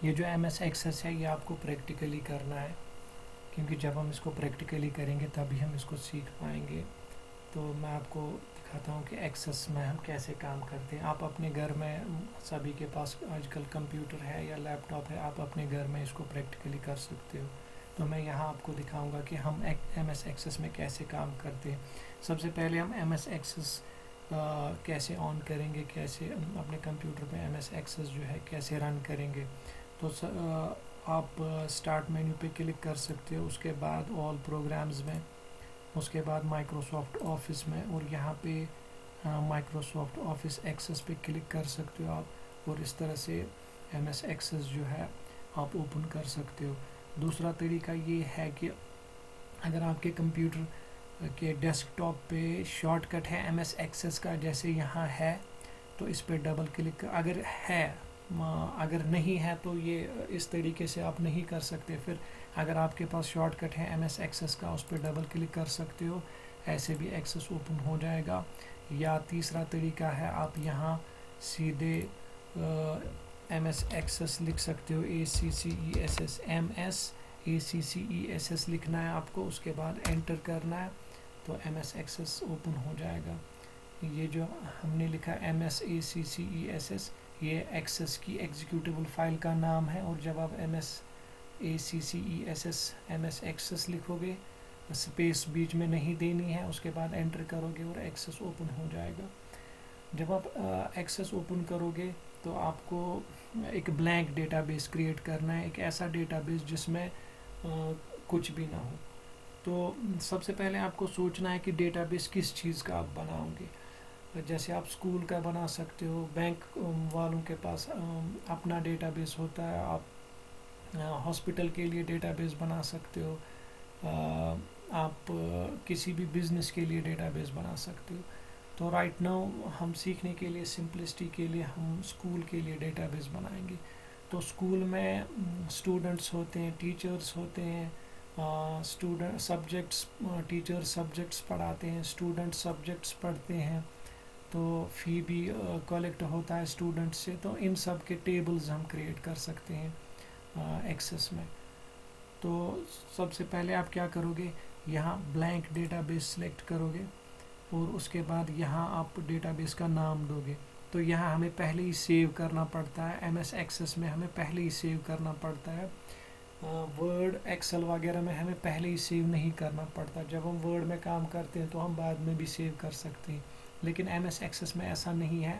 یہ جو M S access ہے یہ آپ کو پریکٹیکلی کرنا ہے، کیونکہ جب ہم اس کو پریکٹیکلی کریں گے تبھی ہم اس کو سیکھ پائیں گے. تو میں آپ کو دکھاتا ہوں کہ ایکسیس میں ہم کیسے کام کرتے ہیں. آپ اپنے گھر میں سبھی کے پاس آج کل کمپیوٹر ہے یا لیپ ٹاپ ہے، آپ اپنے گھر میں اس کو پریکٹیکلی کر سکتے ہو. تو میں یہاں آپ کو دکھاؤں گا کہ ہم ایم ایس ایکسیس میں کیسے کام کرتے ہیں. سب سے پہلے ہم ایم ایس ایکسیس کیسے آن کریں گے، کیسے اپنے کمپیوٹر پہ ایم ایس ایکسیس جو ہے کیسے رن کریں گے. تو آپ اسٹارٹ مینیو پہ کلک کر سکتے ہو، اس کے بعد آل پروگرامز میں، اس کے بعد مائکروسافٹ آفس میں، اور یہاں پہ مائکروسافٹ آفس ایکسیس پہ کلک کر سکتے ہو آپ، اور اس طرح سے ایم ایس ایکسیس جو ہے آپ اوپن کر سکتے ہو. دوسرا طریقہ یہ ہے کہ اگر آپ کے کمپیوٹر کے ڈیسک ٹاپ پہ شارٹ کٹ ہے ایم ایس ایکسیس کا، جیسے یہاں ہے، تو اس پہ ڈبل کلک اگر ہے، اگر نہیں ہے تو یہ اس طریقے سے آپ نہیں کر سکتے. پھر اگر آپ کے پاس شارٹ کٹ ہے ایم ایس ایکسیس کا، اس پہ ڈبل کلک کر سکتے ہو، ایسے بھی ایکسیس اوپن ہو جائے گا. یا تیسرا طریقہ ہے آپ یہاں سیدھے ایم ایس ایکسیس لکھ سکتے ہو، ACCESS ACCESS لکھنا ہے آپ کو، اس کے بعد انٹر کرنا ہے تو ایم ایس ایکسیس اوپن ہو جائے گا. یہ جو ہم نے لکھا MSACCESS یہ ایکسیس کی ایگزیکیوٹیبل فائل کا نام ہے. اور جب آپ MSACCESS ایم ایس ایکسیس لکھو گے، اسپیس بیچ میں نہیں دینی ہے، اس کے بعد انٹر کرو گے اور ایکسیس اوپن ہو جائے گا. جب آپ ایکسیس اوپن کرو گے تو آپ کو ایک بلینک ڈیٹا بیس کریٹ کرنا ہے، ایک ایسا ڈیٹا بیس جس میں کچھ بھی نہ ہو. تو سب سے پہلے آپ کو سوچنا ہے کہ ڈیٹا بیس کس چیز کا آپ بناؤ گے. جیسے آپ اسکول کا بنا سکتے ہو، بینک والوں کے پاس اپنا ڈیٹا بیس ہوتا ہے، آپ ہاسپٹل کے لیے ڈیٹا بیس بنا سکتے ہو، آپ کسی بھی بزنس کے لیے ڈیٹا بیس بنا سکتے ہو. تو رائٹ ناؤ ہم سیکھنے کے لیے، سمپلسٹی کے لیے ہم اسکول کے لیے ڈیٹا بیس بنائیں گے. تو اسکول میں اسٹوڈنٹس ہوتے ہیں، ٹیچرس ہوتے ہیں، اسٹوڈنٹ سبجیکٹس، ٹیچر سبجیکٹس پڑھاتے ہیں، اسٹوڈنٹ سبجیکٹس پڑھتے ہیں، تو فی بھی کلیکٹ ہوتا ہے اسٹوڈنٹ سے. تو ان سب کے ٹیبلز ہم کریٹ کر سکتے ہیں ایکسیس میں. تو سب سے پہلے آپ کیا کرو گے، یہاں بلینک ڈیٹا بیس سلیکٹ کرو گے، اور اس کے بعد یہاں آپ ڈیٹا بیس کا نام دو گے. تو یہاں ہمیں پہلے ہی سیو کرنا پڑتا ہے، ایم ایس ایکسیس میں ہمیں پہلے ہی سیو کرنا پڑتا ہے. ورڈ ایکسل وغیرہ میں ہمیں پہلے ہی سیو نہیں کرنا پڑتا. جب ہم ورڈ میں کام کرتے ہیں تو ہم بعد میں بھی سیو کر سکتے ہیں، لیکن ایم ایس ایکسیس میں ایسا نہیں ہے،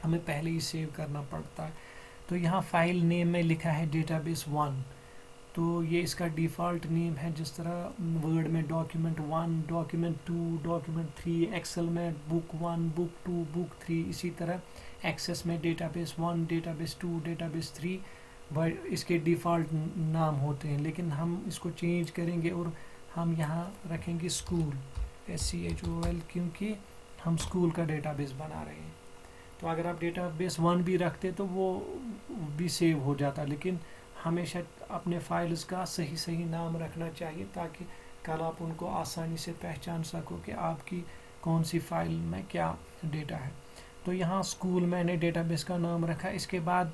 ہمیں پہلے ہی سیو کرنا پڑتا ہے. تو یہاں فائل نیم میں لکھا ہے ڈیٹا بیس 1، تو یہ اس کا ڈیفالٹ نیم ہے. جس طرح ورڈ میں ڈاکیومنٹ 1، ڈاکیومنٹ 2، ڈاکیومنٹ 3، ایکسل میں بک 1، بک 2، بک 3، اسی طرح ایکسیس میں data base 1، data base 2، data base 3 اس کے ڈیفالٹ نام ہوتے ہیں. لیکن ہم اس کو چینج کریں گے اور ہم یہاں رکھیں گے اسکول، SCHOOL، کیونکہ ہم اسکول کا ڈیٹا بیس بنا رہے ہیں. تو اگر آپ ڈیٹا بیس 1 بھی رکھتے تو وہ بھی سیو ہو جاتا، لیکن ہمیشہ اپنے فائلز کا صحیح نام رکھنا چاہیے تاکہ کل آپ ان کو آسانی سے پہچان سکو کہ آپ کی کون سی فائل میں کیا ڈیٹا ہے. تو یہاں اسکول میں نے ڈیٹا بیس کا نام رکھا. اس کے بعد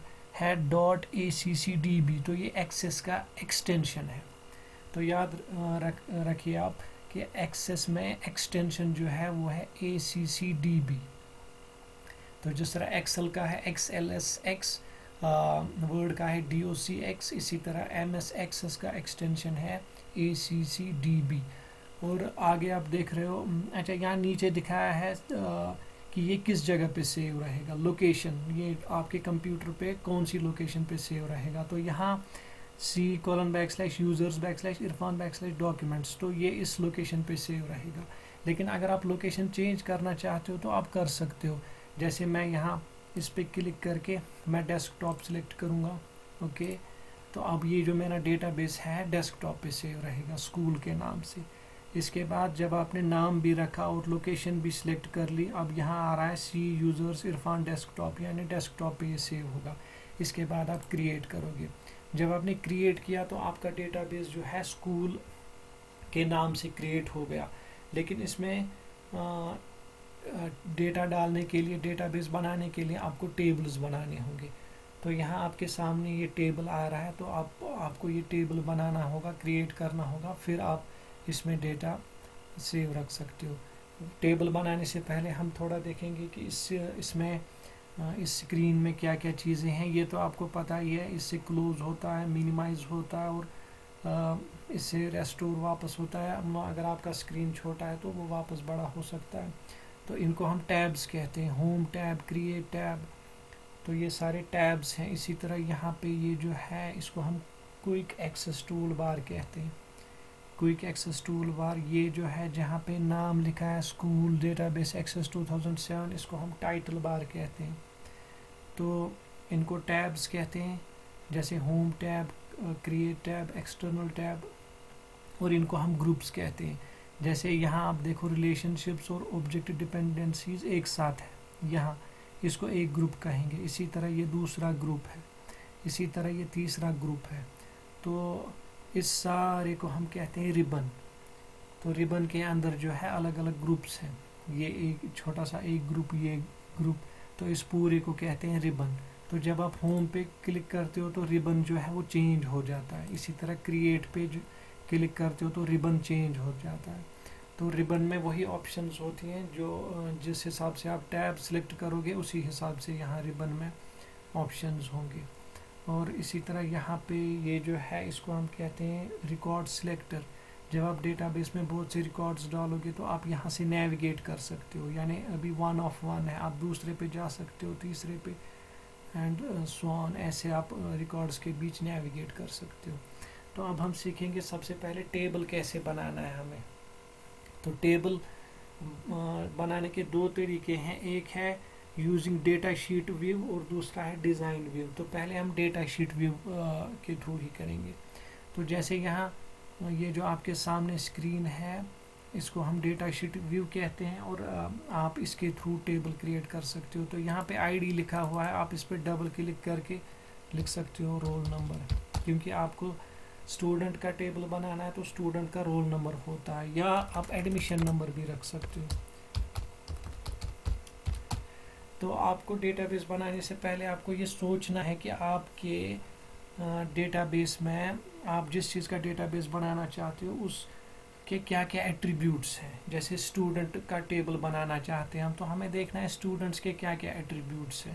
ہے .ACCDB، تو یہ ایکسیس کا ایکسٹینشن ہے. تو یاد رکھیے آپ کہ ایکسیس میں ایکسٹینشن جو ہے وہ ہے ACCDB. تو جس طرح ایکسل کا ہے XLSX، ورڈ کا ہے DOCX، اسی طرح ایم ایس ایکسیس کا ایکسٹینشن ہے ACCDB. اور آگے آپ دیکھ رہے ہو، اچھا یہاں نیچے دکھایا ہے کہ یہ کس جگہ پہ سیو رہے گا، لوکیشن، یہ آپ کے کمپیوٹر پہ کون سی لوکیشن پہ سیو رہے گا. تو یہاں C:\users\Irfan\documents، تو یہ اس لوکیشن پہ سیو رہے گا. لیکن اگر آپ لوکیشن چینج کرنا چاہتے ہو تو آپ کر سکتے ہو. جیسے میں یہاں اس پہ کلک کر کے میں ڈیسک ٹاپ سلیکٹ کروں گا، اوکے. تو اب یہ جو میرا ڈیٹا بیس ہے ڈیسک ٹاپ پہ سیو رہے گا اسکول کے نام سے. اس کے بعد جب آپ نے نام بھی رکھا اور لوکیشن بھی سلیکٹ کر لی، اب یہاں آ رہا ہے C:\users_Irfan desktop، یعنی ڈیسک ٹاپ پہ یہ سیو ہوگا. اس کے بعد آپ کریٹ کرو گے. جب آپ نے کریٹ کیا تو آپ کا ڈیٹا بیس جو ہے اسکول کے نام سے کریٹ ہو گیا. لیکن اس میں ڈیٹا ڈالنے کے لیے، ڈیٹا بیس بنانے کے لیے آپ کو ٹیبلز بنانے ہوں گے. تو یہاں آپ کے سامنے یہ ٹیبل آ رہا ہے، تو آپ کو یہ ٹیبل بنانا ہوگا، کریٹ کرنا ہوگا، پھر آپ اس میں ڈیٹا سیو رکھ سکتے ہو۔ ٹیبل بنانے سے پہلے ہم تھوڑا دیکھیں گے کہ اس میں اس اسکرین میں کیا کیا چیزیں ہیں۔ یہ تو آپ کو پتہ ہی ہے، اس سے کلوز ہوتا ہے، مینیمائز ہوتا ہے، اور اس سے ریسٹور واپس ہوتا ہے۔ اگر آپ کا اسکرین چھوٹا ہے تو وہ واپس بڑا ہو سکتا ہے۔ تو ان کو ہم ٹیبز کہتے ہیں، ہوم ٹیب، کریٹ ٹیب، تو یہ سارے ٹیبز ہیں۔ اسی طرح یہاں پہ یہ جو ہے اس کو ہم کوئک ایکسیس ٹول بار کہتے ہیں۔ کوئک ایکسیس ٹول بار یہ جو ہے جہاں پہ نام لکھا ہے اسکول ڈیٹا بیس ایکسیس 2007، اس کو ہم ٹائٹل بار کہتے ہیں۔ تو ان کو ٹیبز کہتے ہیں، جیسے home tab, create tab, external tab, اور ان کو ہم گروپس کہتے ہیں۔ جیسے یہاں آپ دیکھو ریلیشن شپس اور آبجیکٹ ڈپینڈنسیز ایک ساتھ ہے، یہاں اس کو ایک گروپ کہیں گے۔ اسی طرح یہ دوسرا گروپ ہے، اسی طرح یہ تیسرا گروپ ہے۔ تو اس سارے کو ہم کہتے ہیں ربن۔ تو ربن کے اندر جو ہے الگ الگ گروپس ہیں، یہ ایک چھوٹا سا ایک گروپ، یہ گروپ، تو اس پورے کو کہتے ہیں ربن۔ تو جب آپ ہوم پہ کلک کرتے ہو تو ربن جو ہے وہ چینج ہو جاتا ہے۔ اسی طرح کریٹ پہ کلک کرتے ہو تو ربن چینج ہو جاتا ہے۔ تو ربن میں وہی آپشنز ہوتی ہیں جو جس حساب سے آپ ٹیب سلیکٹ کرو گے اسی حساب سے یہاں ربن میں آپشنز ہوں گے۔ اور اسی طرح یہاں پہ یہ جو ہے اس کو ہم کہتے ہیں ریکارڈ سلیکٹر۔ جب آپ ڈیٹا بیس میں بہت سے ریکارڈز ڈالو گے تو آپ یہاں سے نیویگیٹ کر سکتے ہو، یعنی ابھی 1 آف 1 ہے، آپ دوسرے پہ جا سکتے ہو، تیسرے پہ، اینڈ سو آن، ایسے آپ ریکارڈز کے بیچ نیویگیٹ کر سکتے ہو۔ تو اب ہم سیکھیں گے سب سے پہلے ٹیبل کیسے بنانا ہے ہمیں۔ تو ٹیبل بنانے کے دو طریقے ہیں، ایک ہے یوزنگ ڈیٹا شیٹ ویو اور دوسرا ہے ڈیزائن ویو۔ تو پہلے ہم ڈیٹا شیٹ ویو کے تھرو ہی کریں گے۔ تو جیسے یہاں یہ جو آپ کے سامنے اسکرین ہے اس کو ہم ڈیٹا شیٹ ویو کہتے ہیں، اور آپ اس کے تھرو ٹیبل کریٹ کر سکتے ہو۔ تو یہاں پہ آئی ڈی لکھا ہوا ہے، آپ اس پہ ڈبل کلک کر کے لکھ سکتے ہو رول نمبر، کیونکہ آپ کو اسٹوڈنٹ کا ٹیبل بنانا ہے تو اسٹوڈنٹ کا رول نمبر ہوتا ہے، یا آپ ایڈمیشن نمبر بھی رکھ سکتے ہو۔ تو آپ کو ڈیٹا بیس بنانے سے پہلے آپ کو یہ سوچنا ہے کہ آپ کے ڈیٹا بیس میں آپ جس چیز کا ڈیٹا بیس بنانا چاہتے ہو اس کے کیا کیا ایٹریبیوٹس ہیں۔ جیسے اسٹوڈنٹ کا ٹیبل بنانا چاہتے ہیں ہم، تو ہمیں دیکھنا ہے اسٹوڈنٹس کے کیا کیا ایٹریبیوٹس ہیں،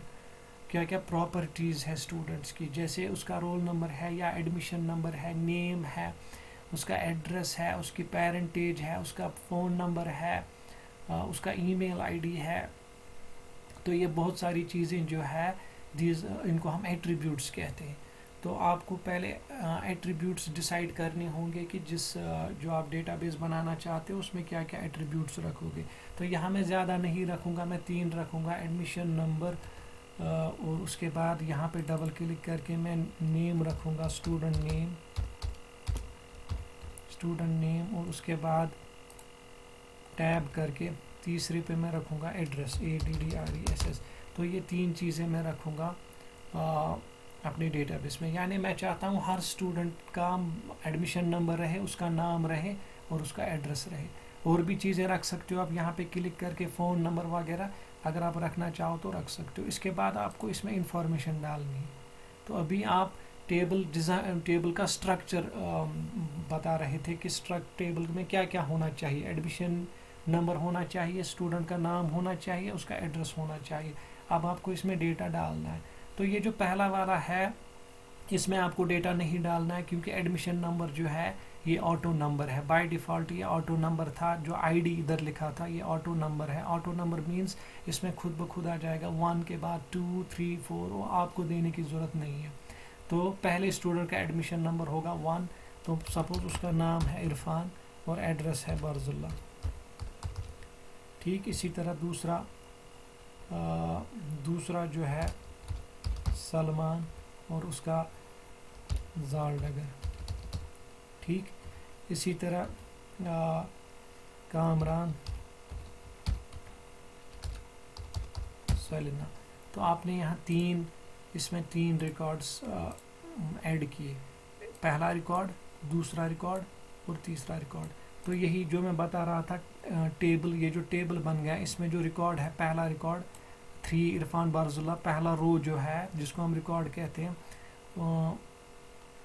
کیا کیا پراپرٹیز ہے اسٹوڈنٹس کی، جیسے اس کا رول نمبر ہے، یا ایڈمیشن نمبر ہے، نیم ہے، اس کا ایڈریس ہے، اس کی پیرنٹیج ہے، اس کا فون نمبر ہے، اس کا ای میل آئی ڈی ہے۔ تو یہ بہت ساری چیزیں جو ہے ان کو ہم ایٹریبیوٹس کہتے ہیں۔ تو آپ کو پہلے ایٹریبیوٹس ڈیسائیڈ کرنے ہوں گے کہ جو آپ ڈیٹا بیس بنانا چاہتے ہو اس میں کیا کیا ایٹریبیوٹس رکھو گے۔ تو یہاں میں زیادہ نہیں رکھوں گا، میں 3 رکھوں گا، ایڈمیشن نمبر، اور اس کے بعد یہاں پہ ڈبل کلک کر کے میں نیم رکھوں گا، اسٹوڈنٹ نیم، اور اس کے بعد ٹیب کر کے تیسرے پہ میں رکھوں گا ایڈریس، ADDRESS۔ تو یہ 3 چیزیں میں رکھوں گا اپنے ڈیٹا بیس میں، یعنی میں چاہتا ہوں ہر اسٹوڈنٹ کا ایڈمیشن نمبر رہے، اس کا نام رہے، اور اس کا ایڈریس رہے۔ اور بھی چیزیں رکھ سکتے ہو آپ یہاں پہ کلک کر کے، فون نمبر وغیرہ اگر آپ رکھنا چاہو تو رکھ سکتے ہو۔ اس کے بعد آپ کو اس میں انفارمیشن ڈالنی ہے۔ تو ابھی آپ ٹیبل کا سٹرکچر بتا رہے تھے کہ ٹیبل میں کیا کیا ہونا چاہیے، ایڈمیشن نمبر ہونا چاہیے، اسٹوڈنٹ کا نام ہونا چاہیے، اس کا ایڈریس ہونا چاہیے۔ اب آپ کو اس میں ڈیٹا ڈالنا ہے۔ تو یہ جو پہلا والا ہے اس میں آپ کو ڈیٹا نہیں ڈالنا ہے، کیونکہ ایڈمیشن نمبر جو ہے یہ آٹو نمبر ہے، بائی ڈیفالٹ یہ آٹو نمبر تھا، جو آئی ڈی ادھر لکھا تھا یہ آٹو نمبر ہے۔ آٹو نمبر مینس اس میں خود بخود آ جائے گا، 1 کے بعد 2 3 4، وہ آپ کو دینے کی ضرورت نہیں ہے۔ تو پہلے اسٹوڈنٹ کا ایڈمیشن نمبر ہوگا 1، تو سپوز اس کا نام ہے عرفان اور ایڈریس ہے برز اللہ، ٹھیک۔ اسی طرح دوسرا جو ہے سلمان اور اس کا زال ڈگر، ٹھیک۔ اسی طرح کامران، سلینا۔ تو آپ نے یہاں اس میں 3 ریکارڈز ایڈ کیے، پہلا ریکارڈ، دوسرا ریکارڈ اور تیسرا ریکارڈ۔ تو یہی جو میں بتا رہا تھا ٹیبل، یہ جو ٹیبل بن گیا اس میں جو ریکارڈ ہے، پہلا ریکارڈ 3 عرفان بارزولہ پہلا رو جو ہے جس کو ہم ریکارڈ کہتے ہیں.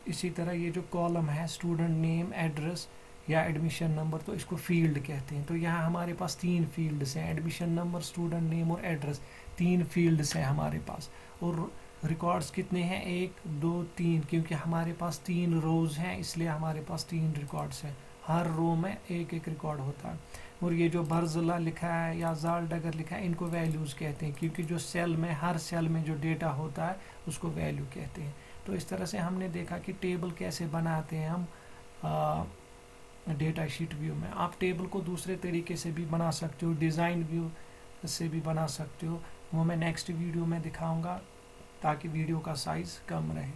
اسی طرح یہ جو کالم ہے اسٹوڈنٹ نیم ایڈریس یا ایڈمیشن نمبر تو اس کو فیلڈ کہتے ہیں. تو یہاں ہمارے پاس 3 فیلڈس ہیں, ایڈمیشن نمبر, اسٹوڈنٹ نیم اور ایڈریس, 3 فیلڈس ہیں ہمارے پاس. اور ریکارڈز کتنے ہیں 1 2 3 کیونکہ ہمارے پاس 3 روز ہیں اس لیے ہمارے پاس 3 ریکارڈز ہیں. ہر رو میں ایک ریکارڈ ہوتا ہے. اور یہ جو برزلہ لکھا ہے یا زالڈگر لکھا ہے ان کو ویلیوز کہتے ہیں کیونکہ جو سیل میں ہر سیل میں جو ڈیٹا ہوتا ہے اس کو ویلیو کہتے ہیں. تو اس طرح سے ہم نے دیکھا کہ ٹیبل کیسے بناتے ہیں ہم ڈیٹا شیٹ ویو میں. آپ ٹیبل کو دوسرے طریقے سے بھی بنا سکتے ہو, ڈیزائن ویو سے بھی بنا سکتے ہو, وہ میں نیکسٹ ویڈیو میں دکھاؤں گا تاکہ ویڈیو کا سائز کم رہے.